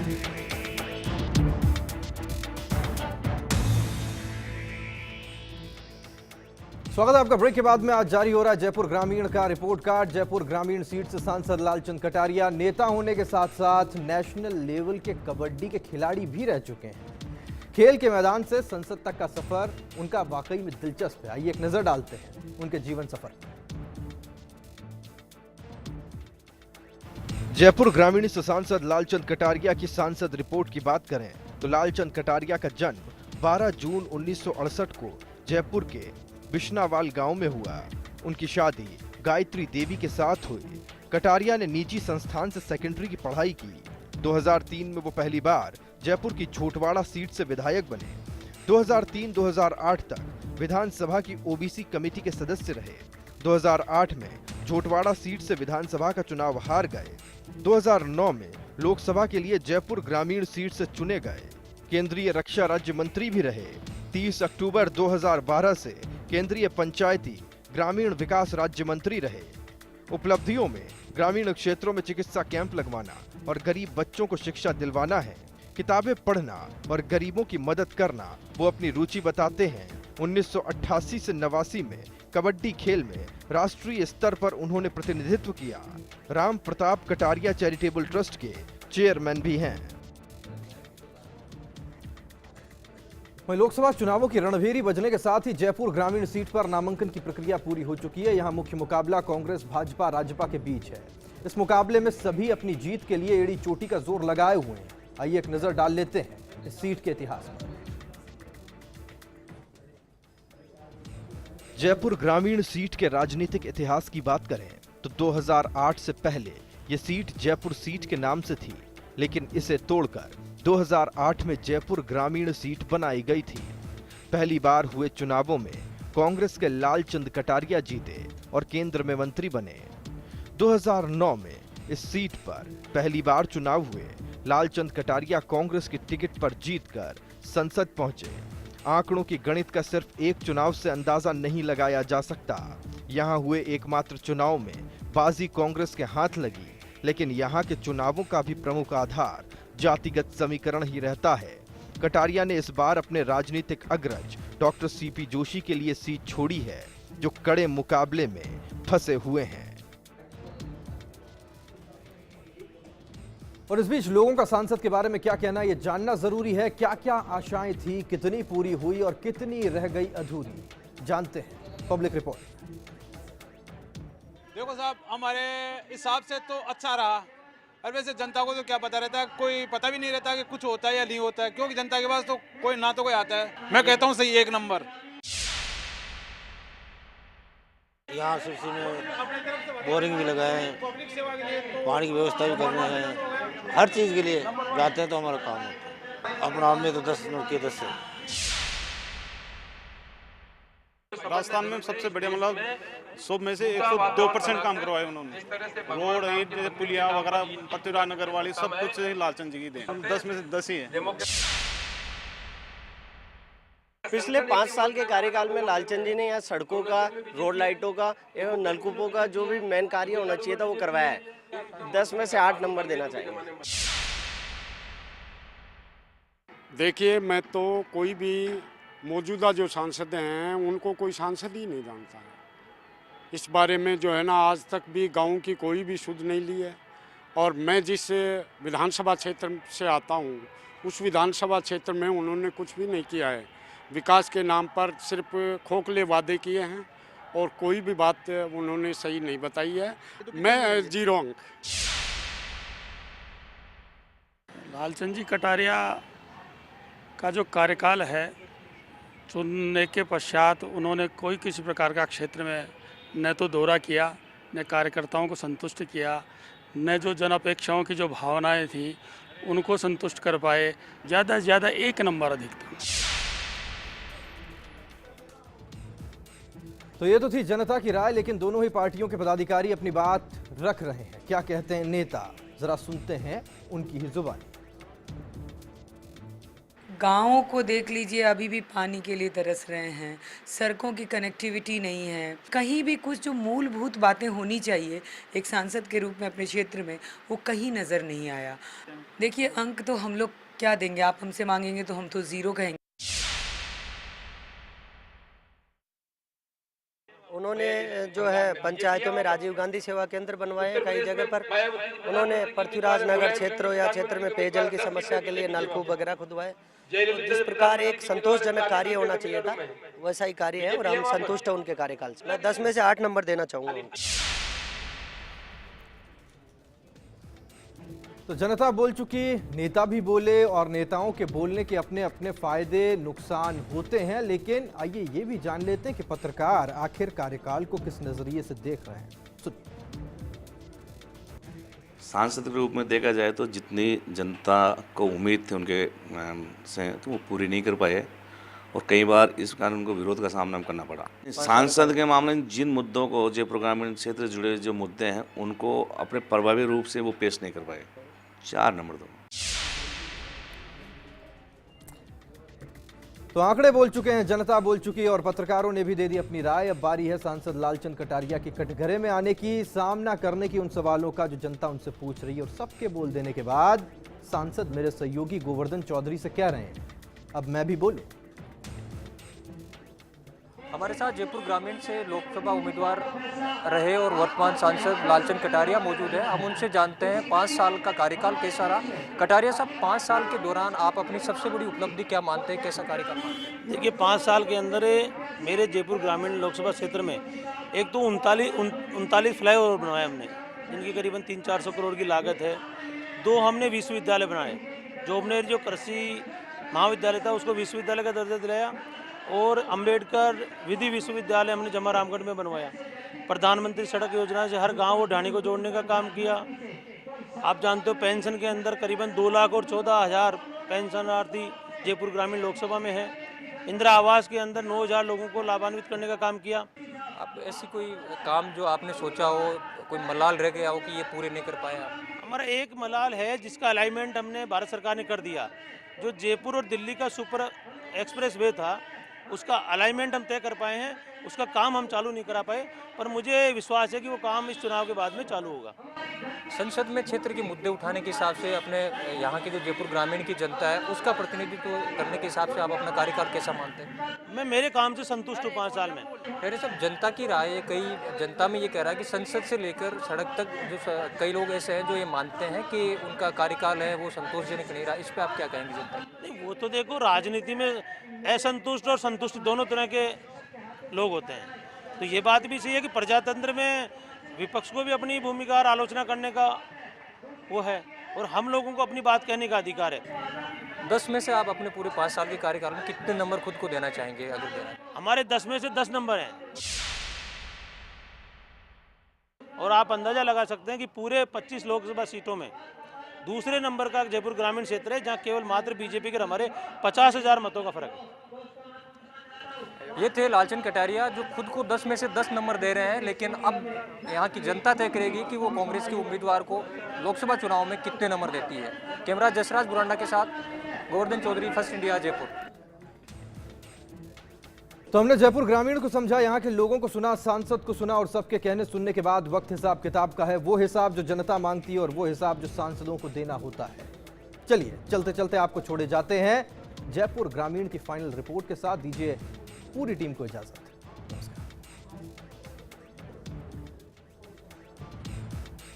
स्वागत है आपका। ब्रेक के बाद में आज जारी हो रहा है जयपुर ग्रामीण का रिपोर्ट कार्ड। जयपुर ग्रामीण सीट से सांसद लालचंद कटारिया नेता होने के साथ साथ नेशनल लेवल के कबड्डी के खिलाड़ी भी रह चुके हैं। खेल के मैदान से संसद तक का सफर उनका वाकई में दिलचस्प है। आइए एक नजर डालते हैं उनके जीवन सफर। जयपुर ग्रामीण से सांसद लालचंद कटारिया की सांसद रिपोर्ट की बात करें तो लालचंद कटारिया का जन्म 12 जून 1968 को जयपुर के बिश्नावाल गांव में हुआ। उनकी शादी गायत्री देवी के साथ हुई। कटारिया ने निजी संस्थान से सेकेंडरी की पढ़ाई की। 2003 में वो पहली बार जयपुर की छोटवाड़ा सीट से विधायक बने। 2003-2008 तक विधानसभा की ओबीसी कमेटी के सदस्य रहे। 2008 में छोटवाड़ा सीट से विधानसभा का चुनाव हार गए। 2009 में लोकसभा के लिए जयपुर ग्रामीण सीट से चुने गए। केंद्रीय रक्षा राज्य मंत्री भी रहे। 30 अक्टूबर 2012 से केंद्रीय पंचायती ग्रामीण विकास राज्य मंत्री रहे। उपलब्धियों में ग्रामीण क्षेत्रों में चिकित्सा कैंप लगवाना और गरीब बच्चों को शिक्षा दिलवाना है। किताबें पढ़ना और गरीबों की मदद करना वो अपनी रुचि बताते हैं। 1988 से 89 में कबड्डी खेल में राष्ट्रीय स्तर पर उन्होंने प्रतिनिधित्व किया। राम प्रताप कटारिया चैरिटेबल ट्रस्ट के चेयरमैन भी हैं। वहीं लोकसभा चुनावों की रणभेरी बजने के साथ ही जयपुर ग्रामीण सीट पर नामांकन की प्रक्रिया पूरी हो चुकी है। यहां मुख्य मुकाबला कांग्रेस भाजपा राजपा के बीच है। इस मुकाबले में सभी अपनी जीत के लिए एड़ी चोटी का जोर लगाए हुए हैं। आइए एक नजर डाल लेते हैं इस सीट के इतिहास पर। जयपुर ग्रामीण सीट के राजनीतिक इतिहास की बात करें तो 2008 से पहले यह सीट जयपुर सीट के नाम से थी, लेकिन इसे तोड़कर 2008 में जयपुर ग्रामीण सीट बनाई गई थी। पहली बार हुए चुनावों में कांग्रेस के लालचंद कटारिया जीते और केंद्र में मंत्री बने। 2009 में इस सीट पर पहली बार चुनाव हुए। लालचंद कटारिया कांग्रेस की टिकट पर जीतकर संसद पहुंचे। आंकड़ों की गणित का सिर्फ एक चुनाव से अंदाजा नहीं लगाया जा सकता। यहां हुए एकमात्र चुनाव में बाजी कांग्रेस के हाथ लगी, लेकिन यहां के चुनावों का भी प्रमुख आधार जातिगत समीकरण ही रहता है। कटारिया ने इस बार अपने राजनीतिक अग्रज डॉक्टर सीपी जोशी के लिए सीट छोड़ी है, जो कड़े मुकाबले में फंसे हुए हैं। और इस बीच लोगों का सांसद के बारे में क्या कहना, यह जानना जरूरी है। क्या क्या आशाएं थी, कितनी पूरी हुई और कितनी रह गई अधूरी, जानते हैं। Public report. देखो साहब, हमारे हिसाब से तो अच्छा रहा, और वैसे जनता को तो क्या पता रहता है, कोई पता भी नहीं रहता कि कुछ होता है या नहीं होता है, क्योंकि जनता के पास तो कोई ना तो कोई आता है। मैं कहता हूँ सही 1 नंबर। यहाँ सिर्फ में बोरिंग भी लगाए हैं, पानी की व्यवस्था भी कर रहे हैं, हर चीज़ के लिए जाते हैं तो हमारा काम होता है। अपना आप में तो 10 मिनट के 10 है। राजस्थान में सबसे बढ़िया मतलब 100 में से 102% काम करवाए उन्होंने। रोड, पुलिया वगैरह, पत्तीराज नगर वाली सब कुछ लालचंद जी की दें। हम 10 में से 10 ही है। पिछले 5 साल के कार्यकाल में लालचंद जी ने यहाँ सड़कों का, रोड लाइटों का एवं नलकूपों का जो भी मेन कार्य होना चाहिए था वो करवाया है। 10 में से 8 नंबर देना चाहिए। देखिए, मैं तो कोई भी मौजूदा जो सांसद हैं उनको कोई सांसद ही नहीं जानता है। इस बारे में जो है ना, आज तक भी गांव की कोई भी सुध नहीं ली है। और मैं जिस विधानसभा क्षेत्र से आता हूं, उस विधानसभा क्षेत्र में उन्होंने कुछ भी नहीं किया है। विकास के नाम पर सिर्फ खोखले वादे किए हैं और कोई भी बात उन्होंने सही नहीं बताई है। मैं 0 अंक। लालचंद जी कटारिया का जो कार्यकाल है, चुनने के पश्चात उन्होंने कोई किसी प्रकार का क्षेत्र में न तो दौरा किया, न कार्यकर्ताओं को संतुष्ट किया, न जो जन अपेक्षाओं की जो भावनाएं थी उनको संतुष्ट कर पाए। ज़्यादा से ज़्यादा 1 नंबर अधिकतम। तो ये तो थी जनता की राय, लेकिन दोनों ही पार्टियों के पदाधिकारी अपनी बात रख रहे हैं। क्या कहते हैं नेता, जरा सुनते हैं उनकी ही जुबानी। गाँवों को देख लीजिए, अभी भी पानी के लिए तरस रहे हैं, सड़कों की कनेक्टिविटी नहीं है, कहीं भी कुछ जो मूलभूत बातें होनी चाहिए एक सांसद के रूप में अपने क्षेत्र में, वो कहीं नज़र नहीं आया। देखिए, अंक तो हम लोग क्या देंगे, आप हमसे मांगेंगे तो हम तो ज़ीरो कहेंगे। उन्होंने जो है पंचायतों में राजीव गांधी सेवा केंद्र बनवाए हैं कई जगह पर। उन्होंने पृथ्वीराज नगर क्षेत्र या क्षेत्र में पेयजल की समस्या के लिए नलकूप वगैरह खुदवाए। तो जिस प्रकार एक संतोषजनक कार्य होना चाहिए था वैसा ही कार्य है और हम संतुष्ट हैं उनके कार्यकाल से। मैं 10 में से 8 नंबर देना चाहूँगा। तो जनता बोल चुकी, नेता भी बोले और नेताओं के बोलने के अपने अपने फायदे नुकसान होते हैं, लेकिन आइए ये भी जान लेते हैं कि पत्रकार आखिर कार्यकाल को किस नजरिए से देख रहे हैं। सांसद के रूप में देखा जाए तो जितनी जनता को उम्मीद थी उनके से तो वो पूरी नहीं कर पाए और कई बार इस कारण उनको विरोध का सामना करना पड़ा। सांसद के मामले में जिन मुद्दों को जयपुर ग्रामीण क्षेत्र से जुड़े जो मुद्दे हैं उनको अपने प्रभावी रूप से वो पेश नहीं कर पाए। 4 नंबर दो। तो आंकड़े बोल चुके हैं, जनता बोल चुकी और पत्रकारों ने भी दे दी अपनी राय। अब बारी है सांसद लालचंद कटारिया की कटघरे में आने की, सामना करने की उन सवालों का जो जनता उनसे पूछ रही है। और सबके बोल देने के बाद सांसद मेरे सहयोगी गोवर्धन चौधरी से कह रहे हैं, अब मैं भी बोलूं। हमारे साथ जयपुर ग्रामीण से लोकसभा उम्मीदवार रहे और वर्तमान सांसद लालचंद कटारिया मौजूद है। हम उनसे जानते हैं 5 साल का कार्यकाल कैसा रहा। कटारिया साहब, 5 साल के दौरान आप अपनी सबसे बड़ी उपलब्धि क्या मानते हैं, कैसा कार्यकाल मानते हैं? देखिए, 5 साल के अंदर मेरे जयपुर ग्रामीण लोकसभा क्षेत्र में एक तो 39 फ्लाईओवर बनवाए हमने, जिनकी करीबन 300-400 करोड़ की लागत है। 2 हमने विश्वविद्यालय बनाए। जो हमने जो कृषि महाविद्यालय था उसको विश्वविद्यालय का दर्जा दिलाया और अंबेडकर विधि विश्वविद्यालय हमने जमा रामगढ़ में बनवाया। प्रधानमंत्री सड़क योजना से हर गांव और ढाणी को जोड़ने का काम किया। आप जानते हो पेंशन के अंदर करीबन 2,14,000 पेंशनार्थी जयपुर ग्रामीण लोकसभा में है। इंदिरा आवास के अंदर 9,000 लोगों को लाभान्वित करने का काम किया। आप ऐसी कोई काम जो आपने सोचा हो, कोई मलाल रह गया हो कि ये पूरे नहीं कर पाए आप? हमारा एक मलाल है जिसका अलाइनमेंट हमने भारत सरकार ने कर दिया। जो जयपुर और दिल्ली का सुपर एक्सप्रेस वे था उसका अलाइनमेंट हम तय कर पाए हैं, उसका काम हम चालू नहीं करा पाए, पर मुझे विश्वास है कि वो काम इस चुनाव के बाद में चालू होगा। संसद में क्षेत्र के मुद्दे उठाने के हिसाब से अपने यहाँ की जो जयपुर ग्रामीण की जनता है उसका प्रतिनिधित्व करने के हिसाब से आप अपना कार्यकाल कैसा मानते हैं? मैं मेरे काम से संतुष्ट हूँ 5 साल में। मेरे सब जनता की राय है, कई जनता में ये कह रहा है कि संसद से लेकर सड़क तक जो कई लोग ऐसे हैं जो ये मानते हैं कि उनका कार्यकाल है वो संतोषजनक नहीं रहा। इस पर आप क्या कहेंगे जनता? नहीं, वो तो देखो, राजनीति में असंतुष्ट और संतुष्ट दोनों तरह के लोग होते हैं। तो ये बात भी सही है कि प्रजातंत्र में विपक्ष को भी अपनी भूमिका और आलोचना करने का वो है और हम लोगों को अपनी बात कहने का अधिकार है। 10 में से आप अपने पूरे 5 साल के कार्यकाल में कितने नंबर खुद को देना चाहेंगे अगर देना? हमारे 10 में से 10 नंबर हैं और आप अंदाजा लगा सकते हैं कि पूरे 25 लोकसभा सीटों में दूसरे नंबर का जयपुर ग्रामीण क्षेत्र है जहां केवल मात्र बीजेपी के हमारे 50,000 मतों का फर्क है। ये थे लालचंद कटारिया जो खुद को 10 में से 10 नंबर दे रहे हैं, लेकिन अब यहाँ की जनता तय करेगी कि वो कांग्रेस के उम्मीदवार को लोकसभा चुनाव में कितने नंबर देती है। कैमरा जसराज बुरांडा के साथ गोवर्धन चौधरी, फर्स्ट इंडिया, जयपुर। तो हमने जयपुर ग्रामीण को समझा, यहाँ के लोगों को सुना, सांसद को सुना और सबके कहने सुनने के बाद वक्त हिसाब किताब का है। वो हिसाब जो जनता मांगती है और वो हिसाब जो सांसदों को देना होता है। चलिए चलते चलते आपको छोड़े जाते हैं जयपुर ग्रामीण की फाइनल रिपोर्ट के साथ। दीजिए पूरी टीम को इजाजत।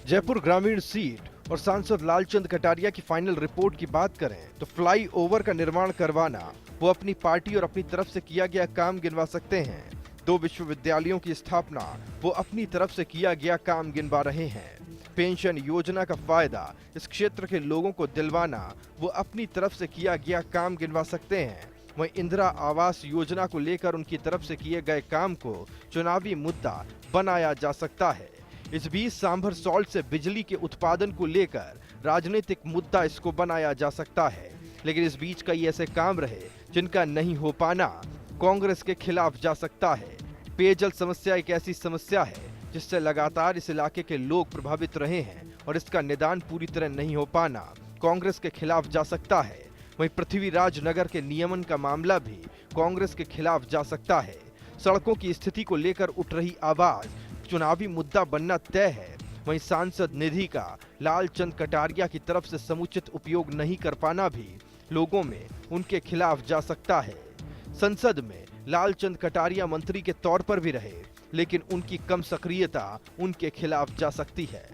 जयपुर ग्रामीण सीट और सांसद लालचंद कटारिया की फाइनल रिपोर्ट की बात करें तो फ्लाईओवर का निर्माण करवाना वो अपनी पार्टी और अपनी तरफ से किया गया काम गिनवा सकते हैं। 2 विश्वविद्यालयों की स्थापना वो अपनी तरफ से किया गया काम गिनवा रहे हैं। पेंशन योजना का फायदा इस क्षेत्र के लोगों को दिलवाना वो अपनी तरफ से किया गया काम गिनवा सकते हैं। वहीं इंदिरा आवास योजना को लेकर उनकी तरफ से किए गए काम को चुनावी मुद्दा बनाया जा सकता है। इस बीच सांभर सॉल्ट से बिजली के उत्पादन को लेकर राजनीतिक मुद्दा इसको बनाया जा सकता है। लेकिन इस बीच कई ऐसे काम रहे जिनका नहीं हो पाना कांग्रेस के खिलाफ जा सकता है। पेयजल समस्या एक ऐसी समस्या है जिससे लगातार इस इलाके के लोग प्रभावित रहे हैं और इसका निदान पूरी तरह नहीं हो पाना कांग्रेस के खिलाफ जा सकता है। वहीं पृथ्वीराज नगर के नियमन का मामला भी कांग्रेस के खिलाफ जा सकता है। सड़कों की स्थिति को लेकर उठ रही आवाज चुनावी मुद्दा बनना तय है। वहीं सांसद निधि का लालचंद कटारिया की तरफ से समुचित उपयोग नहीं कर पाना भी लोगों में उनके खिलाफ जा सकता है। संसद में लालचंद कटारिया मंत्री के तौर पर भी रहे, लेकिन उनकी कम सक्रियता उनके खिलाफ जा सकती है।